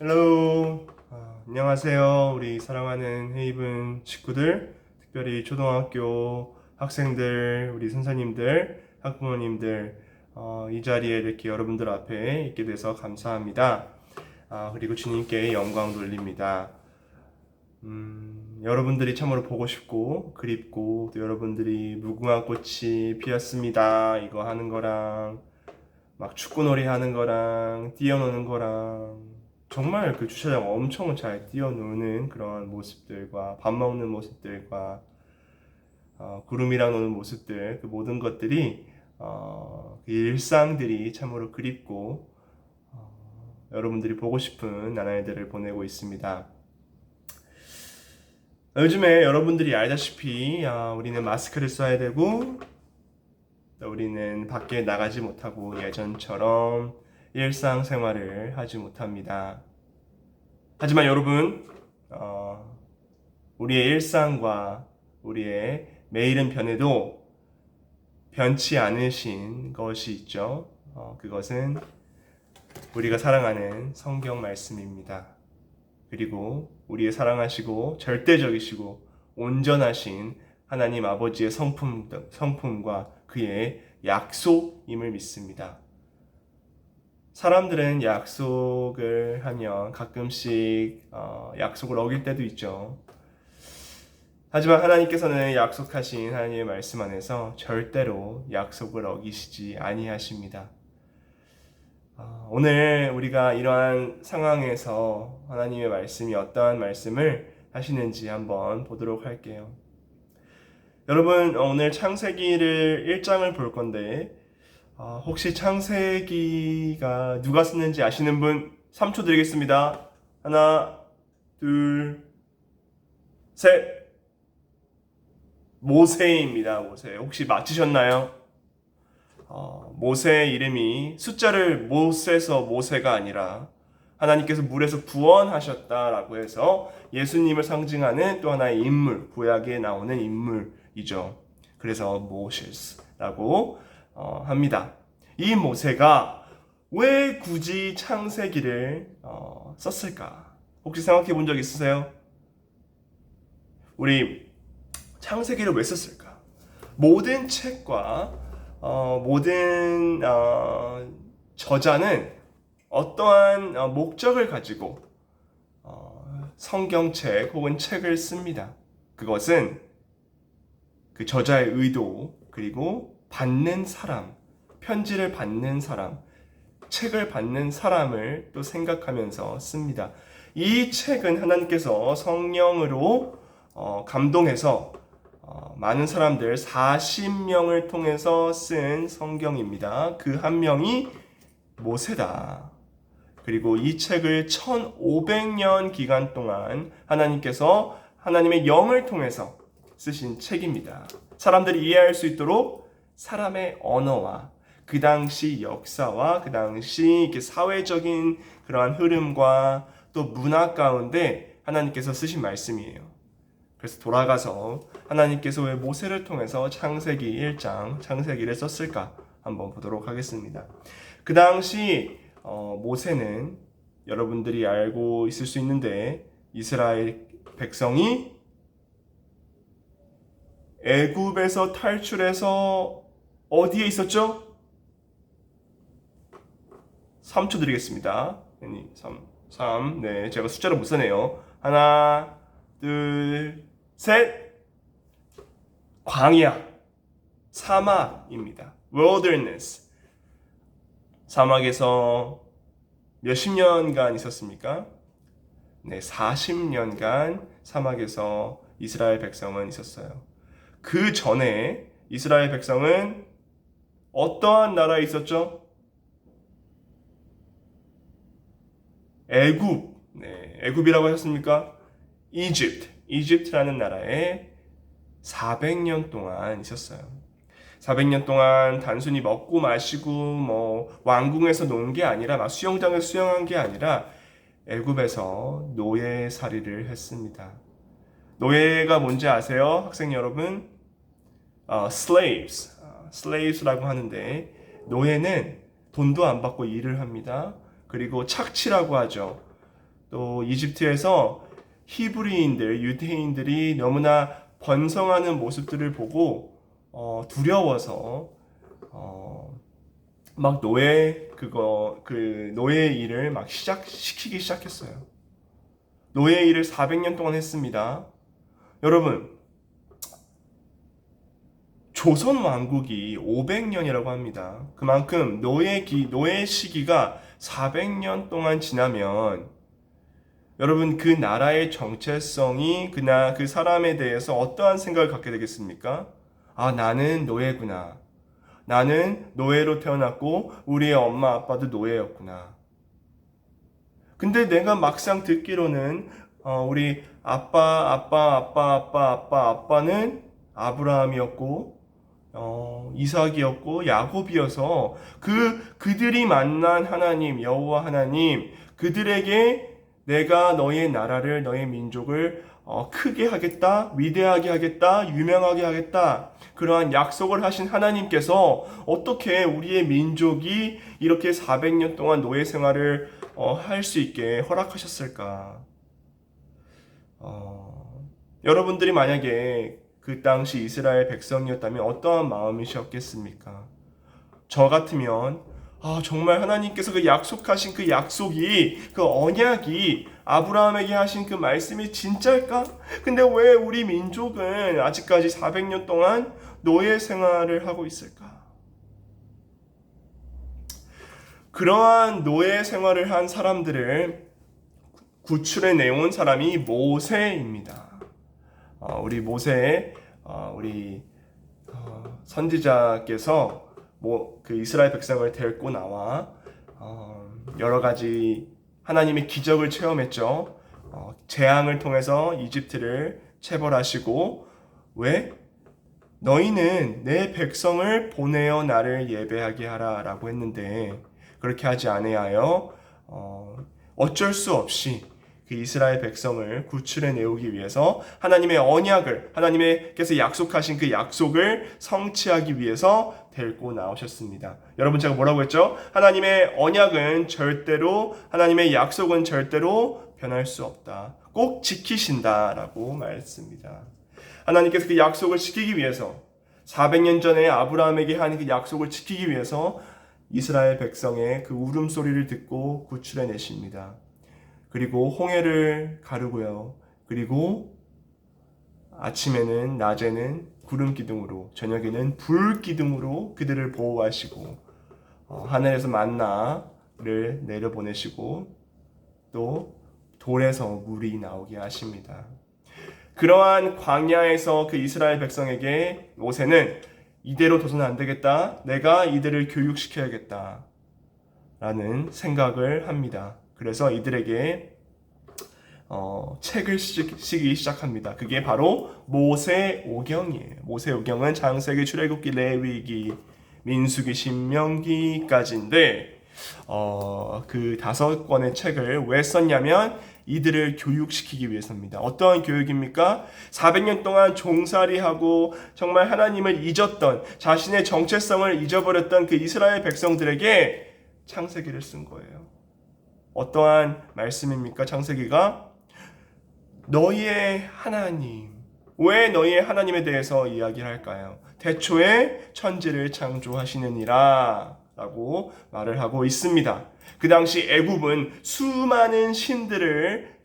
헬로. 안녕하세요. 우리 사랑하는 헤이븐 식구들, 특별히 초등학교 학생들, 우리 선생님들, 학부모님들, 이 자리에 이렇게 여러분들 앞에 있게 돼서 감사합니다. 그리고 주님께 영광 돌립니다. 여러분들이 참으로 보고 싶고 그립고, 또 여러분들이 무궁화 꽃이 피었습니다 이거 하는 거랑 막 축구놀이 하는 거랑 뛰어노는 거랑 정말 그 주차장 엄청 잘 뛰어노는 그런 모습들과 밥 먹는 모습들과 구름이랑 노는 모습들, 그 모든 것들이 그 일상들이 참으로 그립고 여러분들이 보고 싶은 나날들을 보내고 있습니다. 요즘에 여러분들이 알다시피 우리는 마스크를 써야 되고, 우리는 밖에 나가지 못하고 예전처럼 일상생활을 하지 못합니다. 하지만 여러분, 우리의 일상과 우리의 매일은 변해도 변치 않으신 것이 있죠. 그것은 우리가 사랑하는 성경 말씀입니다. 그리고 우리의 사랑하시고 절대적이시고 온전하신 하나님 아버지의 성품과 그의 약속임을 믿습니다. 사람들은 약속을 하면 가끔씩 약속을 어길 때도 있죠. 하지만 하나님께서는 약속하신 하나님의 말씀 안에서 절대로 약속을 어기시지 아니하십니다. 오늘 우리가 이러한 상황에서 하나님의 말씀이 어떠한 말씀을 하시는지 한번 보도록 할게요. 여러분, 오늘 창세기를 1장을 볼 건데 혹시 창세기가 누가 썼는지 아시는 분 3초 드리겠습니다. 하나, 둘, 셋. 모세입니다. 모세. 혹시 맞히셨나요? 모세의 이름이 숫자를 못 세서 모세가 아니라 하나님께서 물에서 구원하셨다라고 해서 예수님을 상징하는 또 하나의 인물, 구약에 나오는 인물이죠. 그래서 모세스라고 합니다. 이 모세가 왜 굳이 창세기를 썼을까? 혹시 생각해 본 적 있으세요? 우리 창세기를 왜 썼을까? 모든 책과 모든 저자는 어떠한 목적을 가지고 성경책 혹은 책을 씁니다. 그것은 그 저자의 의도, 그리고 받는 사람, 편지를 받는 사람, 책을 받는 사람을 또 생각하면서 씁니다. 이 책은 하나님께서 성령으로 감동해서 많은 사람들 40명을 통해서 쓴 성경입니다. 그 한 명이 모세다. 그리고 이 책을 1500년 기간 동안 하나님께서 하나님의 영을 통해서 쓰신 책입니다. 사람들이 이해할 수 있도록 사람의 언어와 그 당시 역사와 그 당시 이렇게 사회적인 그러한 흐름과 또 문화 가운데 하나님께서 쓰신 말씀이에요. 그래서 돌아가서 하나님께서 왜 모세를 통해서 창세기 1장, 창세기를 썼을까 한번 보도록 하겠습니다. 그 당시 모세는 여러분들이 알고 있을 수 있는데 이스라엘 백성이 애굽에서 탈출해서 어디에 있었죠? 3초 드리겠습니다. 3. 네, 제가 숫자를 못 써네요. 하나, 둘, 셋. 광야, 사막입니다. wilderness. 사막에서 몇십 년간 있었습니까? 네, 40년간 사막에서 이스라엘 백성은 있었어요. 그 전에 이스라엘 백성은 어떠한 나라에 있었죠? 애굽. 네, 애굽이라고 하셨습니까? 이집트라는 나라에 400년 동안 있었어요. 400년 동안 단순히 먹고 마시고 왕궁에서 논 게 아니라 막 수영장에서 수영한 게 아니라 애굽에서 노예살이를 했습니다. 노예가 뭔지 아세요? 학생 여러분? slaves라고 하는데 노예는 돈도 안 받고 일을 합니다. 그리고 착취라고 하죠. 또 이집트에서 히브리인들, 유대인들이 너무나 번성하는 모습들을 보고 두려워서 막 노예 일을 막 시키기 시작했어요. 노예 일을 400년 동안 했습니다. 여러분, 조선 왕국이 500년이라고 합니다. 그만큼 노예 시기가 400년 동안 지나면 여러분 그 나라의 정체성이 그 사람에 대해서 어떠한 생각을 갖게 되겠습니까? 아, 나는 노예구나. 나는 노예로 태어났고 우리의 엄마 아빠도 노예였구나. 근데 내가 막상 듣기로는 우리 아빠는 아브라함이었고 이삭이었고 야곱이어서 그들이 만난 하나님, 여호와 하나님, 그들에게 내가 너의 나라를, 너의 민족을 크게 하겠다, 위대하게 하겠다, 유명하게 하겠다, 그러한 약속을 하신 하나님께서 어떻게 우리의 민족이 이렇게 400년 동안 노예 생활을 할 수 있게 허락하셨을까? 여러분들이 만약에 그 당시 이스라엘 백성이었다면 어떠한 마음이셨겠습니까? 저 같으면 정말 하나님께서 그 약속하신 그 약속이, 그 언약이 아브라함에게 하신 그 말씀이 진짜일까? 근데 왜 우리 민족은 아직까지 400년 동안 노예 생활을 하고 있을까? 그러한 노예 생활을 한 사람들을 구출해 내온 사람이 모세입니다. 우리 모세, 우리 선지자께서 그 이스라엘 백성을 데리고 나와 여러 가지 하나님의 기적을 체험했죠. 재앙을 통해서 이집트를 체벌하시고, 왜? 너희는 내 백성을 보내어 나를 예배하게 하라 라고 했는데 그렇게 하지 아니하여 어쩔 수 없이 그 이스라엘 백성을 구출해 내오기 위해서 하나님의 언약을, 하나님께서 약속하신 그 약속을 성취하기 위해서 데리고 나오셨습니다. 여러분, 제가 뭐라고 했죠? 하나님의 언약은 절대로, 하나님의 약속은 절대로 변할 수 없다. 꼭 지키신다라고 말했습니다. 하나님께서 그 약속을 지키기 위해서, 400년 전에 아브라함에게 한 그 약속을 지키기 위해서 이스라엘 백성의 그 울음소리를 듣고 구출해 내십니다. 그리고 홍해를 가르고요. 그리고 아침에는, 낮에는 구름 기둥으로, 저녁에는 불 기둥으로 그들을 보호하시고 하늘에서 만나를 내려보내시고 또 돌에서 물이 나오게 하십니다. 그러한 광야에서 그 이스라엘 백성에게 모세는 이대로 둬서는 안 되겠다. 내가 이들을 교육시켜야겠다. 라는 생각을 합니다. 그래서 이들에게 책을 쓰기 시작합니다. 그게 바로 모세오경이에요. 모세오경은 창세기, 출애굽기, 레위기, 민수기, 신명기까지인데 그 5권의 책을 왜 썼냐면 이들을 교육시키기 위해서입니다. 어떠한 교육입니까? 400년 동안 종살이하고 정말 하나님을 잊었던, 자신의 정체성을 잊어버렸던 그 이스라엘 백성들에게 창세기를 쓴 거예요. 어떠한 말씀입니까? 창세기가 너희의 하나님, 왜 너희의 하나님에 대해서 이야기할까요? 태초에 천지를 창조하시느니라 라고 말을 하고 있습니다. 그 당시 애굽은 수많은 신들을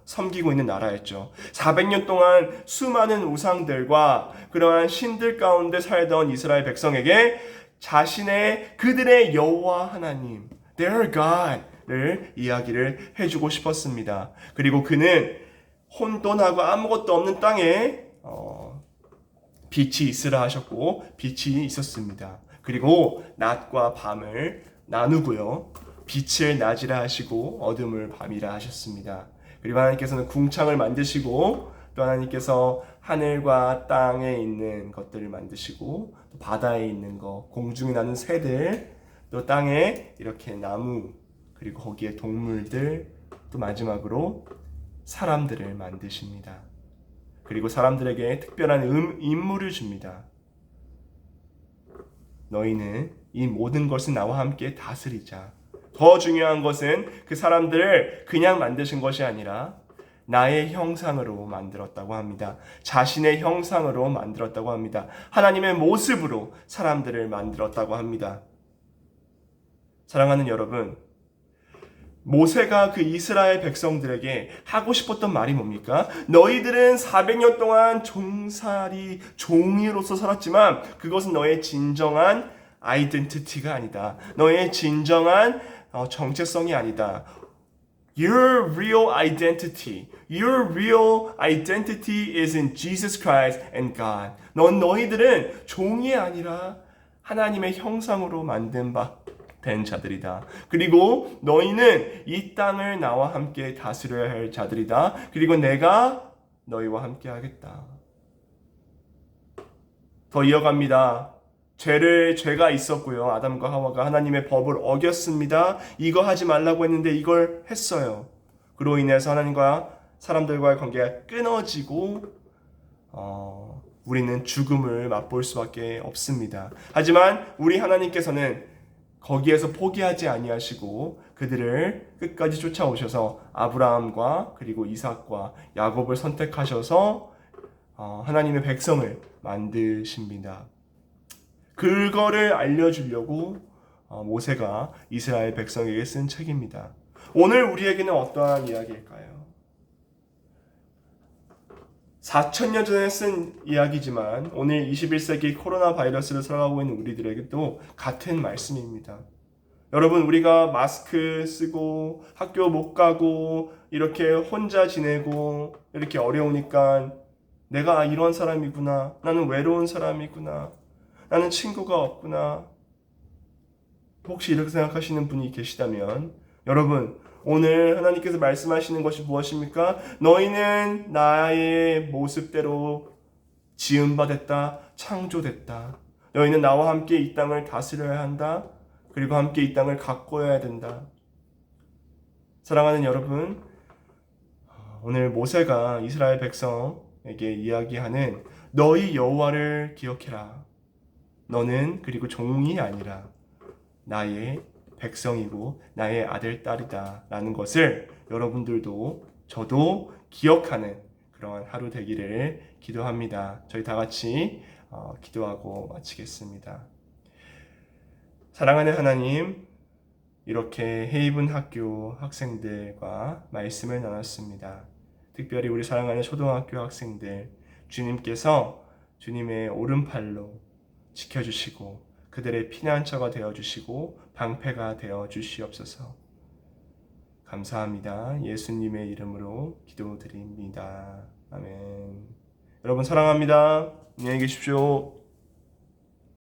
섬기고 있는 나라였죠. 400년 동안 수많은 우상들과 그러한 신들 가운데 살던 이스라엘 백성에게 그들의 여호와 하나님, their God를 이야기를 해주고 싶었습니다. 그리고 그는 혼돈하고 아무것도 없는 땅에 빛이 있으라 하셨고 빛이 있었습니다. 그리고 낮과 밤을 나누고요. 빛을 낮이라 하시고 어둠을 밤이라 하셨습니다. 그리고 하나님께서는 궁창을 만드시고 또 하나님께서 하늘과 땅에 있는 것들을 만드시고 또 바다에 있는 것, 공중에 나는 새들, 또 땅에 이렇게 나무, 그리고 거기에 동물들, 또 마지막으로 사람들을 만드십니다. 그리고 사람들에게 특별한 임무를 줍니다. 너희는 이 모든 것을 나와 함께 다스리자. 더 중요한 것은 그 사람들을 그냥 만드신 것이 아니라 나의 형상으로 만들었다고 합니다. 자신의 형상으로 만들었다고 합니다. 하나님의 모습으로 사람들을 만들었다고 합니다. 사랑하는 여러분, 모세가 그 이스라엘 백성들에게 하고 싶었던 말이 뭡니까? 너희들은 400년 동안 종이로서 살았지만 그것은 너의 진정한 아이덴티티가 아니다. 너의 진정한 정체성이 아니다. Your real identity is in Jesus Christ and God. 너희들은 종이 아니라 하나님의 형상으로 만든 바 된 자들이다. 그리고 너희는 이 땅을 나와 함께 다스려야 할 자들이다. 그리고 내가 너희와 함께 하겠다. 더 이어갑니다. 죄가 있었고요. 아담과 하와가 하나님의 법을 어겼습니다. 이거 하지 말라고 했는데 이걸 했어요. 그로 인해서 하나님과 사람들과의 관계가 끊어지고 우리는 죽음을 맛볼 수밖에 없습니다. 하지만 우리 하나님께서는 거기에서 포기하지 아니하시고 그들을 끝까지 쫓아오셔서 아브라함과 그리고 이삭과 야곱을 선택하셔서 하나님의 백성을 만드십니다. 그거를 알려주려고 모세가 이스라엘 백성에게 쓴 책입니다. 오늘 우리에게는 어떠한 이야기일까요? 4,000년 전에 쓴 이야기지만 오늘 21세기 코로나 바이러스를 살아가고 있는 우리들에게도 같은 말씀입니다. 여러분, 우리가 마스크 쓰고 학교 못 가고 이렇게 혼자 지내고 이렇게 어려우니까 내가 이런 사람이구나, 나는 외로운 사람이구나, 나는 친구가 없구나, 혹시 이렇게 생각하시는 분이 계시다면 여러분, 오늘 하나님께서 말씀하시는 것이 무엇입니까? 너희는 나의 모습대로 지음받았다, 창조됐다. 너희는 나와 함께 이 땅을 다스려야 한다. 그리고 함께 이 땅을 가꿔야 된다. 사랑하는 여러분, 오늘 모세가 이스라엘 백성에게 이야기하는 너희 여호와를 기억해라. 너는 그리고 종이 아니라 나의 백성이고 나의 아들, 딸이다 라는 것을 여러분들도 저도 기억하는 그런 하루 되기를 기도합니다. 저희 다 같이 기도하고 마치겠습니다. 사랑하는 하나님, 이렇게 헤이븐 학교 학생들과 말씀을 나눴습니다. 특별히 우리 사랑하는 초등학교 학생들, 주님께서 주님의 오른팔로 지켜주시고 그들의 피난처가 되어주시고 방패가 되어주시옵소서. 감사합니다. 예수님의 이름으로 기도드립니다. 아멘. 여러분 사랑합니다. 안녕히 계십시오.